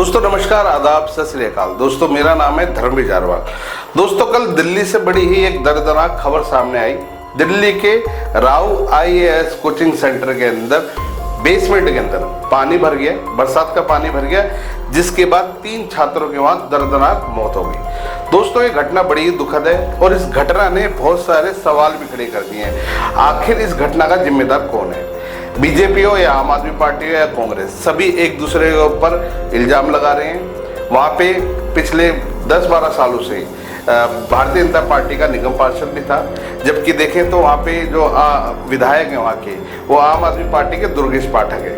दोस्तों नमस्कार, आदाब, सत श्री अकाल। दोस्तों मेरा नाम है धर्मवीर जारवाल। दोस्तों कल दिल्ली से बड़ी ही एक दर्दनाक खबर सामने आई। दिल्ली के राव आईएएस कोचिंग सेंटर के अंदर बेसमेंट के अंदर पानी भर गया, बरसात का पानी भर गया, जिसके बाद 3 छात्रों की वहां दर्दनाक मौत हो गई। दोस्तों ये घटना बड़ी ही दुखद है और इस घटना ने बहुत सारे सवाल भी खड़े कर दिए हैं। आखिर इस घटना का जिम्मेदार कौन है? बीजेपी हो या आम आदमी पार्टी हो या कांग्रेस, सभी एक दूसरे के ऊपर इल्जाम लगा रहे हैं। वहाँ पे पिछले 10-12 सालों से भारतीय जनता पार्टी का निगम पार्षद भी था, जबकि देखें तो वहाँ पे जो विधायक हैं वहाँ के, वो आम आदमी पार्टी के दुर्गेश पाठक है।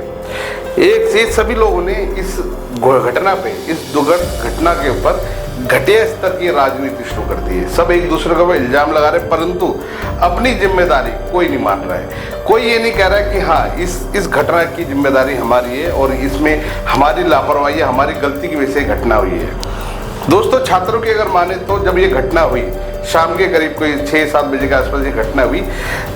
एक से सभी लोगों ने इस घटना पे, इस दुर्घट घटना के ऊपर घटिया स्तर की राजनीति शुरू कर दी है। सब एक दूसरे को इल्जाम लगा रहे, परंतु अपनी जिम्मेदारी कोई नहीं मान रहा है। कोई ये नहीं कह रहा है कि हाँ इस घटना की जिम्मेदारी हमारी है और इसमें हमारी लापरवाही, हमारी गलती की वजह से घटना हुई है। दोस्तों छात्रों की अगर माने तो जब ये घटना हुई शाम के करीब कोई 6-7 बजे के आसपास ये घटना हुई,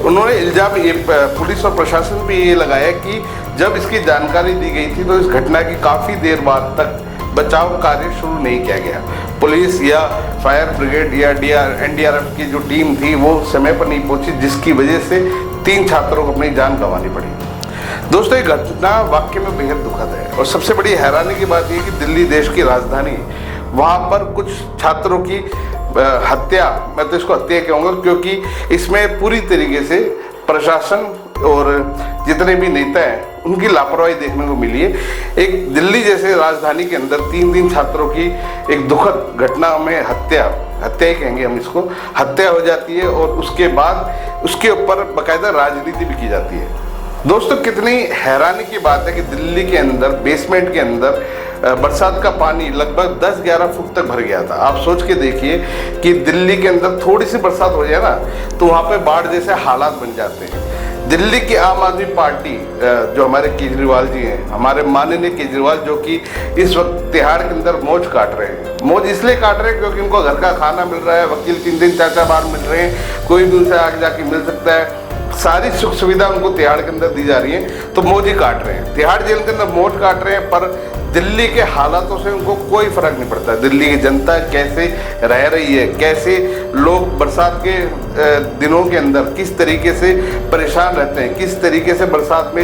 उन्होंने इल्जाम ये पुलिस और प्रशासन पे ये लगाया कि जब इसकी जानकारी दी गई थी तो इस घटना की काफ़ी देर बाद तक बचाव कार्य शुरू नहीं किया गया। पुलिस या फायर ब्रिगेड या एनडीआरएफ की जो टीम थी वो समय पर नहीं पहुंची, जिसकी वजह से 3 छात्रों को अपनी जान गंवानी पड़ी। दोस्तों ये घटना वाकई में बेहद दुखद है और सबसे बड़ी हैरानी की बात यह कि दिल्ली देश की राजधानी, वहाँ पर कुछ छात्रों की हत्या, मैं तो इसको हत्या कहूँगा, क्योंकि इसमें पूरी तरीके से प्रशासन और जितने भी नेता हैं उनकी लापरवाही देखने को मिली है। एक दिल्ली जैसे राजधानी के अंदर 3 छात्रों की एक दुखद घटना में हत्या ही कहेंगे हम इसको, हत्या हो जाती है और उसके बाद उसके ऊपर बाकायदा राजनीति भी की जाती है। दोस्तों कितनी हैरानी की बात है कि दिल्ली के अंदर बेसमेंट के अंदर बरसात का पानी लगभग 10-11 फुट तक भर गया था। आप सोच के देखिए कि दिल्ली के अंदर थोड़ी सी बरसात हो जाए ना तो वहाँ पे बाढ़ जैसे हालात बन जाते हैं। दिल्ली की आम आदमी पार्टी जो हमारे केजरीवाल जी हैं, हमारे माननीय केजरीवाल, जो कि इस वक्त तिहाड़ के अंदर मौज काट रहे हैं। मौज इसलिए काट रहे हैं क्योंकि उनको घर का खाना मिल रहा है, वकील 3 4 बार मिल रहे हैं, कोई भी उनसे आगे जाके मिल सकता है, सारी सुख सुविधा उनको तिहाड़ के अंदर दी जा रही है, तो मौज ही काट रहे हैं। तिहाड़ जेल के अंदर मौज काट रहे हैं, पर दिल्ली के हालातों से उनको कोई फर्क नहीं पड़ता। दिल्ली की जनता कैसे रह रही है, कैसे लोग बरसात के दिनों के अंदर किस तरीके से परेशान रहते हैं, किस तरीके से बरसात में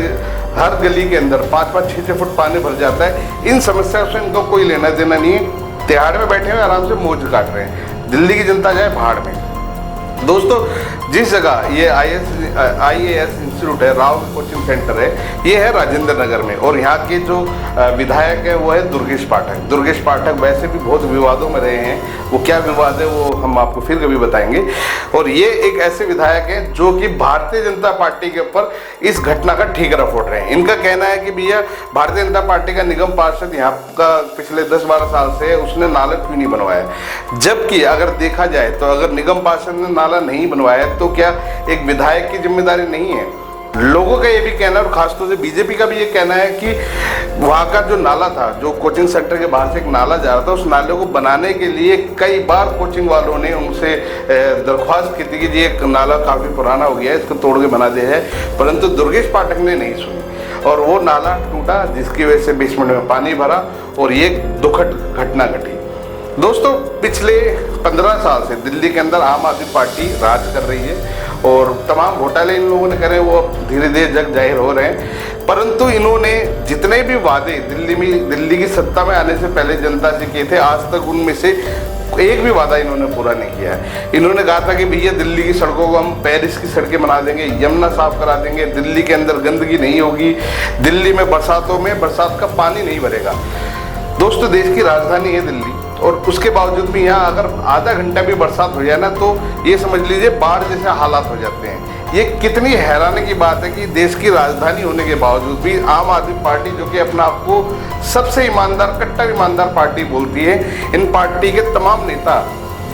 हर गली के अंदर 5-5, 6-6 फुट पानी भर जाता है, इन समस्याओं से इनको कोई लेना देना नहीं है। तिहाड़ में बैठे हुए आराम से मौज काट रहे हैं। दिल्ली की जनता जाए भाड़ में। दोस्तों जिस जगह ये आईएएस इंस्टीट्यूट है, राव कोचिंग सेंटर है, ये है राजेंद्र नगर में, और यहाँ के जो विधायक है वो है दुर्गेश पाठक। दुर्गेश पाठक वैसे भी बहुत विवादों में रहे हैं, वो क्या विवाद है वो हम आपको फिर कभी बताएंगे। और ये एक ऐसे विधायक हैं जो कि भारतीय जनता पार्टी के ऊपर इस घटना का ठीकरा फोड़ रहे हैं। इनका कहना है कि भैया भारतीय जनता पार्टी का निगम पार्षद यहाँ का पिछले 10-12 साल से उसने नाला क्यों नहीं बनवाया, जबकि अगर देखा जाए तो अगर निगम पार्षद ने नाला नहीं बनवाया तो क्या एक विधायक की जिम्मेदारी नहीं है? लोगों का ये भी कहना है और खासतौर से बीजेपी का भी ये कहना है कि वहाँ का जो नाला था, जो कोचिंग सेंटर के बाहर से एक नाला जा रहा था, उस नाले को बनाने के लिए कई बार कोचिंग वालों ने उनसे दरख्वास्त की थी कि ये नाला काफ़ी पुराना हो गया है, इसको तोड़ के बना दिया है, परंतु दुर्गेश पाठक ने नहीं सुनी और वो नाला टूटा, जिसकी वजह से बेसमेंट में पानी भरा और ये दुखद घटना घटी। दोस्तों पिछले 15 साल से दिल्ली के अंदर आम आदमी पार्टी राज कर रही है और तमाम घोटाले इन लोगों ने करे वो धीरे धीरे जग जाहिर हो रहे हैं, परंतु इन्होंने जितने भी वादे दिल्ली की सत्ता में आने से पहले जनता से किए थे, आज तक उनमें से एक भी वादा इन्होंने पूरा नहीं किया है। इन्होंने कहा था कि भैया दिल्ली की सड़कों को हम पेरिस की सड़कें बना देंगे, यमुना साफ करा देंगे, दिल्ली के अंदर गंदगी नहीं होगी, दिल्ली में बरसातों में बरसात का पानी नहीं भरेगा। दोस्तों देश की राजधानी है दिल्ली और उसके बावजूद भी यहाँ अगर आधा घंटा भी बरसात हो जाए ना तो ये समझ लीजिए बाढ़ जैसे हालात हो जाते हैं। ये कितनी हैरानी की बात है कि देश की राजधानी होने के बावजूद भी आम आदमी पार्टी, जो कि अपने आप को सबसे ईमानदार, कट्टर ईमानदार पार्टी बोलती है, इन पार्टी के तमाम नेता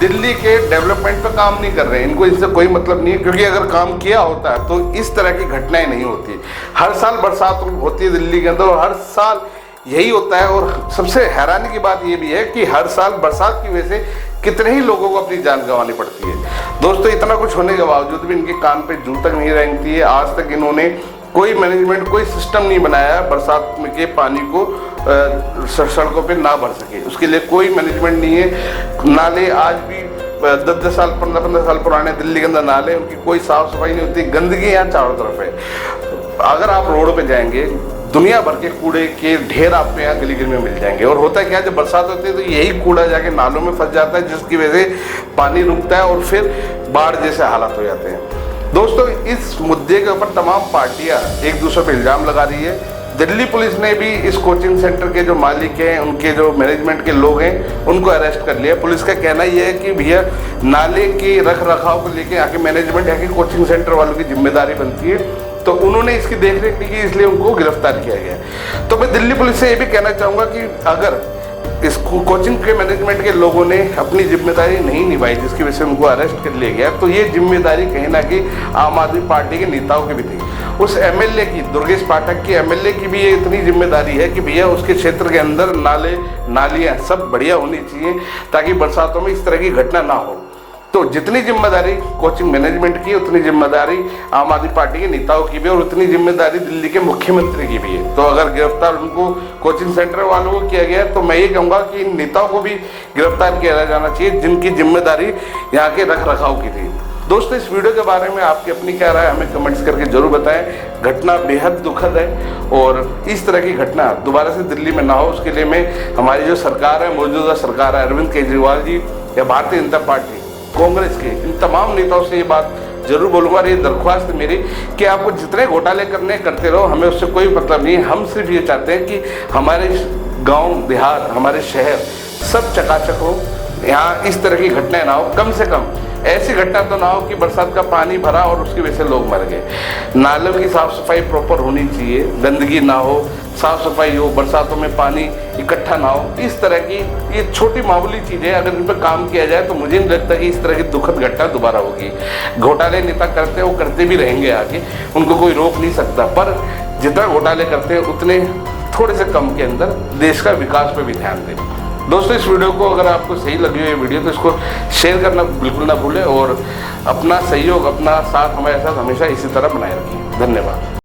दिल्ली के डेवलपमेंट पे काम नहीं कर रहे हैं। इनको इससे कोई मतलब नहीं है, क्योंकि अगर काम किया होता है तो इस तरह की घटनाएं नहीं होती। हर साल बरसात होती है दिल्ली के अंदर और हर साल यही होता है। और सबसे हैरानी की बात ये भी है कि हर साल बरसात की वजह से कितने ही लोगों को अपनी जान गंवानी पड़ती है। दोस्तों इतना कुछ होने के बावजूद भी इनके कान पे जू तक नहीं रेंगती है। आज तक इन्होंने कोई मैनेजमेंट, कोई सिस्टम नहीं बनाया बरसात में के पानी को सड़कों पे ना भर सके, उसके लिए कोई मैनेजमेंट नहीं है। नाले आज भी 10-10 साल 15-15 साल पुराने दिल्ली के अंदर नाले, उनकी कोई साफ सफाई नहीं होती, गंदगी यहाँ चारों तरफ है। अगर आप रोड पे जाएंगे दुनिया भर के कूड़े के ढेर आपको यहाँ गली गली में मिल जाएंगे। और होता है क्या, जब बरसात होती है तो यही कूड़ा जाके नालों में फंस जाता है, जिसकी वजह से पानी रुकता है और फिर बाढ़ जैसे हालात हो जाते हैं। दोस्तों, इस मुद्दे के ऊपर तमाम पार्टियां एक दूसरे पर इल्ज़ाम लगा रही है। दिल्ली पुलिस ने भी इस कोचिंग सेंटर के जो मालिक हैं, उनके जो मैनेजमेंट के लोग हैं, उनको अरेस्ट कर लिया। पुलिस का कहना यह है कि भैया नाले के रख रखाव को लेकर आके मैनेजमेंट है कि कोचिंग सेंटर वालों की जिम्मेदारी बनती है, तो उन्होंने इसकी देखरेख नहीं की, इसलिए उनको गिरफ्तार किया गया। तो मैं दिल्ली पुलिस से ये भी कहना चाहूँगा कि अगर इस कोचिंग के मैनेजमेंट के लोगों ने अपनी जिम्मेदारी नहीं निभाई, जिसकी वजह से उनको अरेस्ट कर लिया गया, तो ये जिम्मेदारी कहीं ना कहीं आम आदमी पार्टी के नेताओं की भी थी। उस एमएलए की, दुर्गेश पाठक की एमएलए की भी ये इतनी जिम्मेदारी है कि भैया उसके क्षेत्र के अंदर नाले नालियाँ सब बढ़िया होनी चाहिए, ताकि बरसातों में इस तरह की घटना ना हो। तो जितनी जिम्मेदारी कोचिंग मैनेजमेंट की, उतनी जिम्मेदारी आम आदमी पार्टी के नेताओं की भी, और उतनी जिम्मेदारी दिल्ली के मुख्यमंत्री की भी है। तो अगर गिरफ्तार उनको कोचिंग सेंटर वालों को किया गया, तो मैं ये कहूँगा कि इन नेताओं को भी गिरफ्तार किया जाना चाहिए, जिनकी जिम्मेदारी यहाँ के रख रखाव की थी। दोस्तों, इस वीडियो के बारे में आपकी अपनी क्या राय हमें कमेंट्स करके जरूर बताएं। घटना बेहद दुखद है और इस तरह की घटना दोबारा से दिल्ली में ना हो, उसके लिए मैं हमारी जो सरकार है, मौजूदा सरकार है, अरविंद केजरीवाल जी या भारतीय जनता पार्टी, कांग्रेस के इन तमाम नेताओं से ये बात जरूर बोलूँगा। और ये दरख्वास्त मेरी कि आपको जितने घोटाले करने करते रहो, हमें उससे कोई मतलब नहीं है। हम सिर्फ ये चाहते हैं कि हमारे गांव देहात, हमारे शहर सब चकाचक हो, यहाँ इस तरह की घटनाएं ना हो। कम से कम ऐसी घटना तो ना हो कि बरसात का पानी भरा और उसकी वजह से लोग मर गए। नालों की साफ सफाई प्रॉपर होनी चाहिए, गंदगी ना हो, साफ सफाई हो, बरसातों में पानी इकट्ठा ना हो। इस तरह की ये छोटी मामूली चीज़ें अगर इन पर काम किया जाए, तो मुझे नहीं लगता कि इस तरह की दुखद घटना दोबारा होगी। घोटाले नेता करते हैं, वो करते भी रहेंगे आगे, उनको कोई रोक नहीं सकता, पर जितना घोटाले करते हैं उतने थोड़े से कम के अंदर देश का विकास पर भी ध्यान दें। दोस्तों, इस वीडियो को अगर आपको सही लगी हो ये वीडियो, तो इसको शेयर करना बिल्कुल ना भूलें और अपना सहयोग, अपना साथ हमारे साथ हमेशा इसी तरह बनाए रखें। धन्यवाद।